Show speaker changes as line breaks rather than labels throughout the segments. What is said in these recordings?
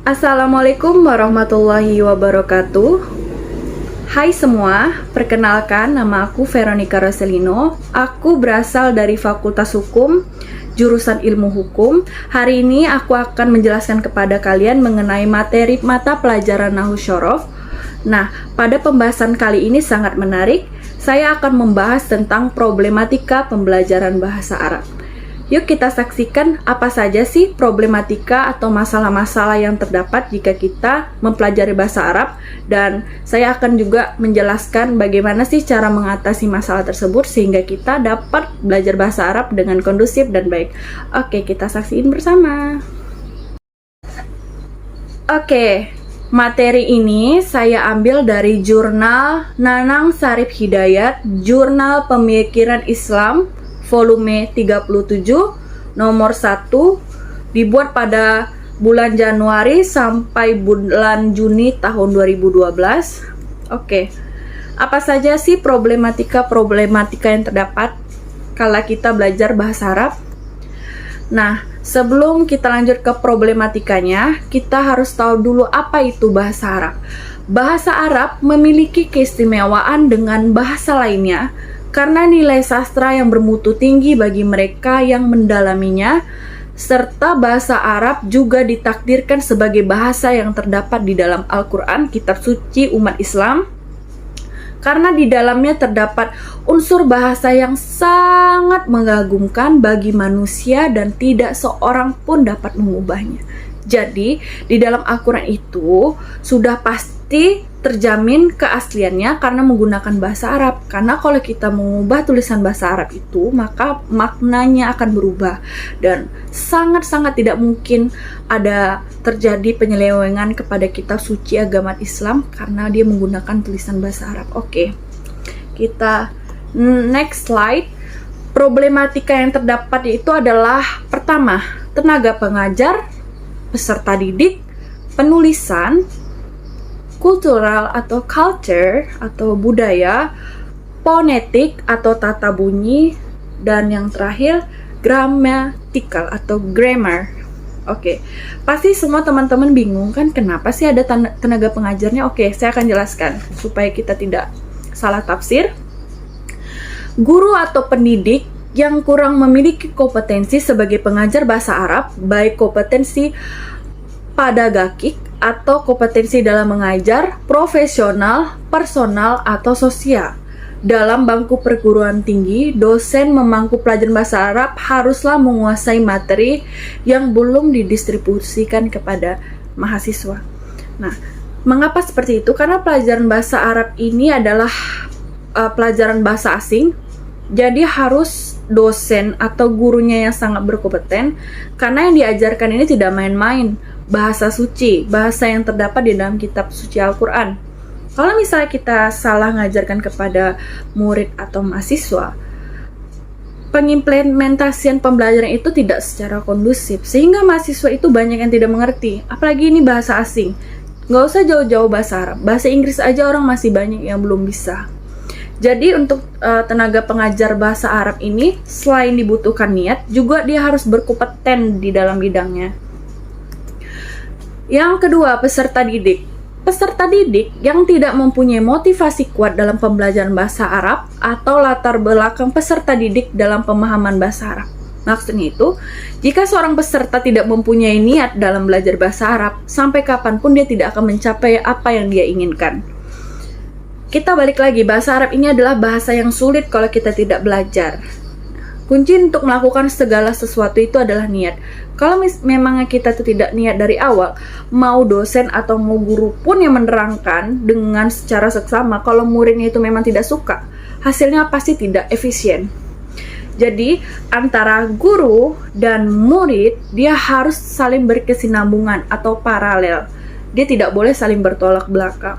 Assalamualaikum warahmatullahi wabarakatuh. Hai semua, perkenalkan nama aku Veronica Roselino. Aku berasal dari Fakultas Hukum, jurusan Ilmu Hukum. Hari ini aku akan menjelaskan kepada kalian mengenai materi mata pelajaran Nahwu Syaraf. Nah, pada pembahasan kali ini sangat menarik. Saya akan membahas tentang problematika pembelajaran bahasa Arab. Yuk kita saksikan apa saja sih problematika atau masalah-masalah yang terdapat jika kita mempelajari bahasa Arab, dan saya akan juga menjelaskan bagaimana sih cara mengatasi masalah tersebut sehingga kita dapat belajar bahasa Arab dengan kondusif dan baik. Oke, kita saksikan bersama. Oke, materi ini saya ambil dari jurnal Nanang Sarif Hidayat, Jurnal Pemikiran Islam, volume 37, nomor 1, dibuat pada bulan Januari sampai bulan Juni tahun 2012. Oke, apa saja sih problematika yang terdapat kala kita belajar bahasa Arab? Nah, sebelum kita lanjut ke problematikanya, kita harus tahu dulu apa itu bahasa Arab. Bahasa Arab memiliki keistimewaan dengan bahasa lainnya karena nilai sastra yang bermutu tinggi bagi mereka yang mendalaminya, serta bahasa Arab juga ditakdirkan sebagai bahasa yang terdapat di dalam Al-Quran, kitab suci umat Islam, karena di dalamnya terdapat unsur bahasa yang sangat mengagumkan bagi manusia dan tidak seorang pun dapat mengubahnya. Jadi, di dalam Al-Quran itu sudah pasti terjamin keasliannya karena menggunakan bahasa Arab. Karena kalau kita mengubah tulisan bahasa Arab itu, maka maknanya akan berubah. Dan sangat-sangat tidak mungkin ada terjadi penyelewengan kepada kitab suci agama Islam karena dia menggunakan tulisan bahasa Arab. Oke, kita next slide. Problematika yang terdapat itu adalah pertama, tenaga pengajar, peserta didik, penulisan, kultural atau culture atau budaya, fonetik atau tata bunyi, dan yang terakhir grammatical atau grammar. Oke, pasti semua teman-teman bingung kan kenapa sih ada tenaga pengajarnya? Oke, saya akan jelaskan supaya kita tidak salah tafsir. Guru atau pendidik yang kurang memiliki kompetensi sebagai pengajar bahasa Arab, baik kompetensi pedagogik atau kompetensi dalam mengajar, profesional, personal, atau sosial. Dalam bangku perguruan tinggi, dosen memangku pelajaran bahasa Arab haruslah menguasai materi yang belum didistribusikan kepada mahasiswa. Nah, mengapa seperti itu? Karena pelajaran bahasa Arab ini adalah pelajaran bahasa asing, jadi harus dosen atau gurunya yang sangat berkompeten, karena yang diajarkan ini tidak main-main. Bahasa suci, bahasa yang terdapat di dalam kitab suci Al-Quran. Kalau misalnya kita salah ngajarkan kepada murid atau mahasiswa, pengimplementasian pembelajaran itu tidak secara kondusif, sehingga mahasiswa itu banyak yang tidak mengerti, apalagi ini bahasa asing. Nggak usah jauh-jauh bahasa Arab, bahasa Inggris aja orang masih banyak yang belum bisa. Jadi untuk tenaga pengajar bahasa Arab ini, selain dibutuhkan niat, juga dia harus berkompeten di dalam bidangnya. Yang kedua, peserta didik. Peserta didik yang tidak mempunyai motivasi kuat dalam pembelajaran bahasa Arab atau latar belakang peserta didik dalam pemahaman bahasa Arab. Maksudnya itu, jika seorang peserta tidak mempunyai niat dalam belajar bahasa Arab, sampai kapanpun dia tidak akan mencapai apa yang dia inginkan. Kita balik lagi, bahasa Arab ini adalah bahasa yang sulit kalau kita tidak belajar. Kunci untuk melakukan segala sesuatu itu adalah niat. Kalau memang kita tidak niat dari awal, mau dosen atau mau guru pun yang menerangkan dengan secara seksama, kalau muridnya itu memang tidak suka, hasilnya pasti tidak efisien. Jadi, antara guru dan murid, dia harus saling berkesinambungan atau paralel. Dia tidak boleh saling bertolak belakang.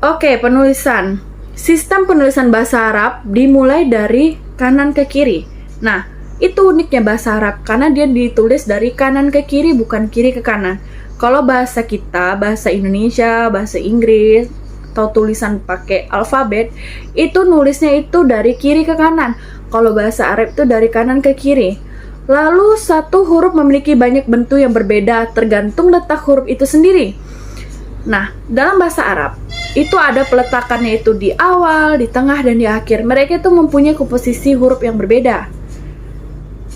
Oke, penulisan. Sistem penulisan bahasa Arab dimulai dari kanan ke kiri. Nah, itu uniknya bahasa Arab karena dia ditulis dari kanan ke kiri, bukan kiri ke kanan. Kalau bahasa kita, bahasa Indonesia, bahasa Inggris, atau tulisan pakai alfabet, itu nulisnya itu dari kiri ke kanan. Kalau bahasa Arab itu dari kanan ke kiri. Lalu satu huruf memiliki banyak bentuk yang berbeda tergantung letak huruf itu sendiri. Nah, dalam bahasa Arab itu ada peletakannya itu di awal, di tengah, dan di akhir. Mereka itu mempunyai komposisi huruf yang berbeda.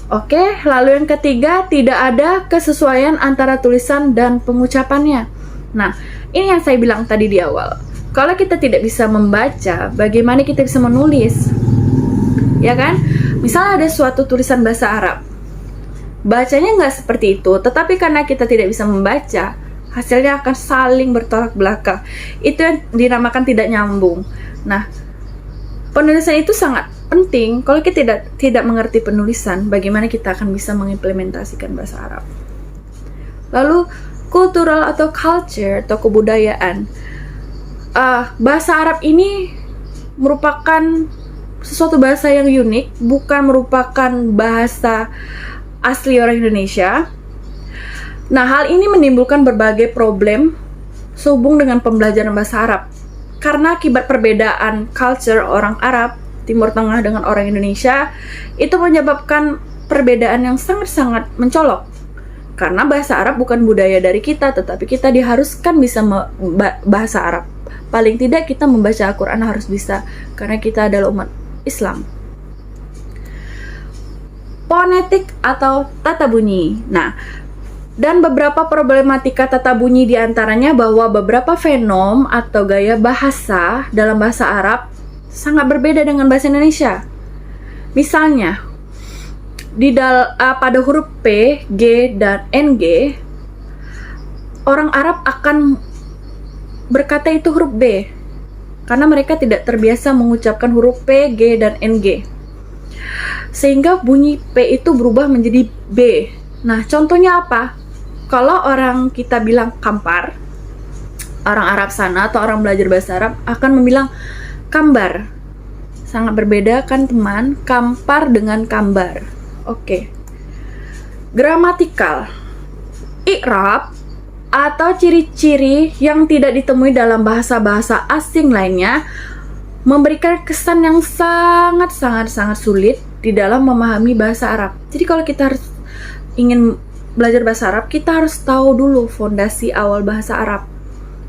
Oke, lalu yang ketiga, tidak ada kesesuaian antara tulisan dan pengucapannya. Nah, ini yang saya bilang tadi di awal. Kalau kita tidak bisa membaca, bagaimana kita bisa menulis? Ya kan? Misalnya ada suatu tulisan bahasa Arab, bacanya nggak seperti itu, tetapi karena kita tidak bisa membaca, hasilnya akan saling bertolak belakang. Itu yang dinamakan tidak nyambung. Nah, penulisan itu sangat penting. Kalau kita tidak mengerti penulisan, bagaimana kita akan bisa mengimplementasikan bahasa Arab? Lalu, kultural atau culture atau kebudayaan. Bahasa Arab ini merupakan sesuatu bahasa yang unik, bukan merupakan bahasa asli orang Indonesia. Nah, hal ini menimbulkan berbagai problem sehubung dengan pembelajaran bahasa Arab. Karena akibat perbedaan culture orang Arab, Timur Tengah dengan orang Indonesia, itu menyebabkan perbedaan yang sangat-sangat mencolok. Karena bahasa Arab bukan budaya dari kita, tetapi kita diharuskan bisa bahasa Arab. Paling tidak kita membaca Al-Quran harus bisa, karena kita adalah umat Islam. Fonetik atau tata bunyi. Nah, dan beberapa problematika tata bunyi diantaranya bahwa beberapa fenom atau gaya bahasa dalam bahasa Arab sangat berbeda dengan bahasa Indonesia. Misalnya, pada huruf P, G, dan NG, orang Arab akan berkata itu huruf B, karena mereka tidak terbiasa mengucapkan huruf P, G, dan NG. Sehingga bunyi P itu berubah menjadi B. Nah, contohnya apa? Kalau orang kita bilang kampar, orang Arab sana atau orang belajar bahasa Arab akan membilang kambar. Sangat berbeda kan teman, kampar dengan kambar. Oke. Gramatikal. I'rab atau ciri-ciri yang tidak ditemui dalam bahasa-bahasa asing lainnya memberikan kesan yang sangat sulit di dalam memahami bahasa Arab. Jadi kalau kita harus ingin belajar bahasa Arab, kita harus tahu dulu fondasi awal bahasa Arab,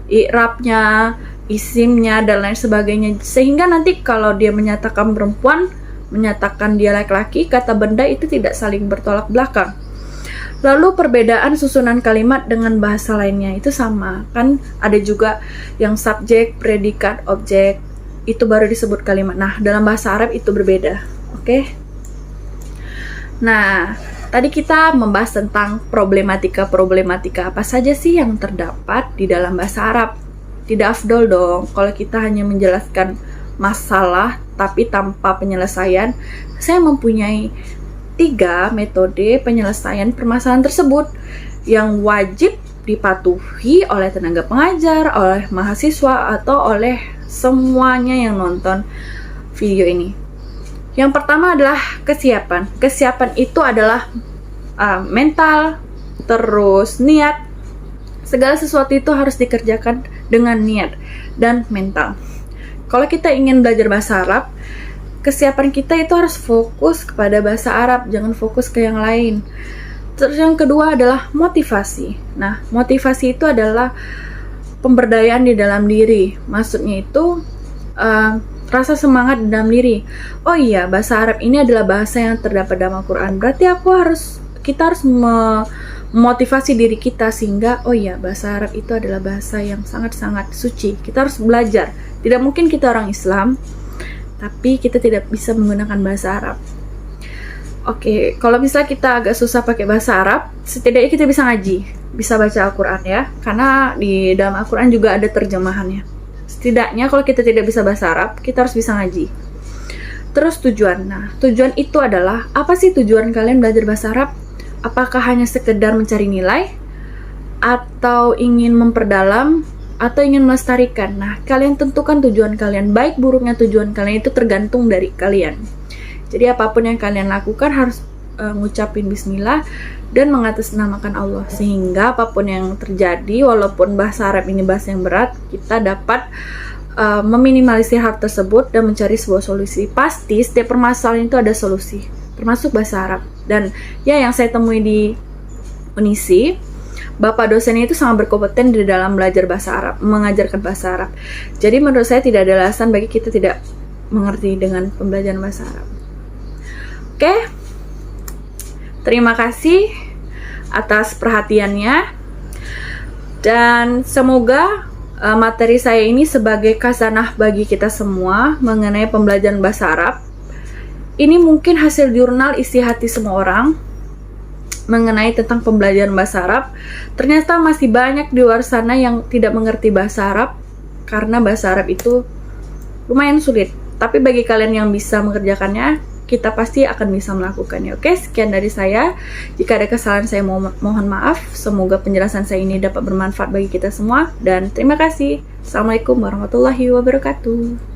i'rabnya, isimnya, dan lain sebagainya. Sehingga nanti kalau dia menyatakan perempuan, menyatakan dia laki-laki, kata benda itu tidak saling bertolak belakang. Lalu perbedaan susunan kalimat dengan bahasa lainnya itu sama, kan ada juga yang subjek, predikat, objek, itu baru disebut kalimat. Nah, dalam bahasa Arab itu berbeda, oke? Nah, tadi kita membahas tentang problematika apa saja sih yang terdapat di dalam bahasa Arab. Tidak afdol dong kalau kita hanya menjelaskan masalah tapi tanpa penyelesaian. Saya mempunyai 3 metode penyelesaian permasalahan tersebut yang wajib dipatuhi oleh tenaga pengajar, oleh mahasiswa, atau oleh semuanya yang nonton video ini. Yang pertama adalah kesiapan. Kesiapan itu adalah mental, terus niat. Segala sesuatu itu harus dikerjakan dengan niat dan mental. Kalau kita ingin belajar bahasa Arab, kesiapan kita itu harus fokus kepada bahasa Arab, jangan fokus ke yang lain. Terus yang kedua adalah motivasi. Nah, motivasi itu adalah pemberdayaan di dalam diri. Maksudnya itu rasa semangat di dalam diri. Oh iya, bahasa Arab ini adalah bahasa yang terdapat dalam Al-Quran. Berarti kita harus memotivasi diri kita sehingga, oh iya, bahasa Arab itu adalah bahasa yang sangat-sangat suci. Kita harus belajar. Tidak mungkin kita orang Islam tapi kita tidak bisa menggunakan bahasa Arab. Oke, kalau misalnya kita agak susah pakai bahasa Arab, setidaknya kita bisa ngaji, bisa baca Al-Quran ya, karena di dalam Al-Quran juga ada terjemahannya. Setidaknya kalau kita tidak bisa bahasa Arab, kita harus bisa ngaji. Terus tujuan. Nah, tujuan itu adalah, apa sih tujuan kalian belajar bahasa Arab? Apakah hanya sekedar mencari nilai? Atau ingin memperdalam? Atau ingin melestarikan? Nah, kalian tentukan tujuan kalian. Baik buruknya tujuan kalian itu tergantung dari kalian. Jadi apapun yang kalian lakukan harus ngucapin bismillah dan mengatasnamakan Allah, sehingga apapun yang terjadi, walaupun bahasa Arab ini bahasa yang berat, kita dapat meminimalisir hal tersebut dan mencari sebuah solusi. Pasti setiap permasalahan itu ada solusi, termasuk bahasa Arab. Dan ya, yang saya temui di Unisi, Bapak dosennya itu sangat berkompeten di dalam belajar bahasa Arab, mengajarkan bahasa Arab. Jadi menurut saya tidak ada alasan bagi kita tidak mengerti dengan pembelajaran bahasa Arab. Oke, terima kasih atas perhatiannya, dan semoga materi saya ini sebagai khazanah bagi kita semua mengenai pembelajaran bahasa Arab. Ini mungkin hasil jurnal isi hati semua orang mengenai tentang pembelajaran bahasa Arab. Ternyata masih banyak di luar sana yang tidak mengerti bahasa Arab karena bahasa Arab itu lumayan sulit. Tapi bagi kalian yang bisa mengerjakannya, kita pasti akan bisa melakukannya. Oke, sekian dari saya. Jika ada kesalahan, saya mohon maaf. Semoga penjelasan saya ini dapat bermanfaat bagi kita semua. Dan terima kasih. Assalamualaikum warahmatullahi wabarakatuh.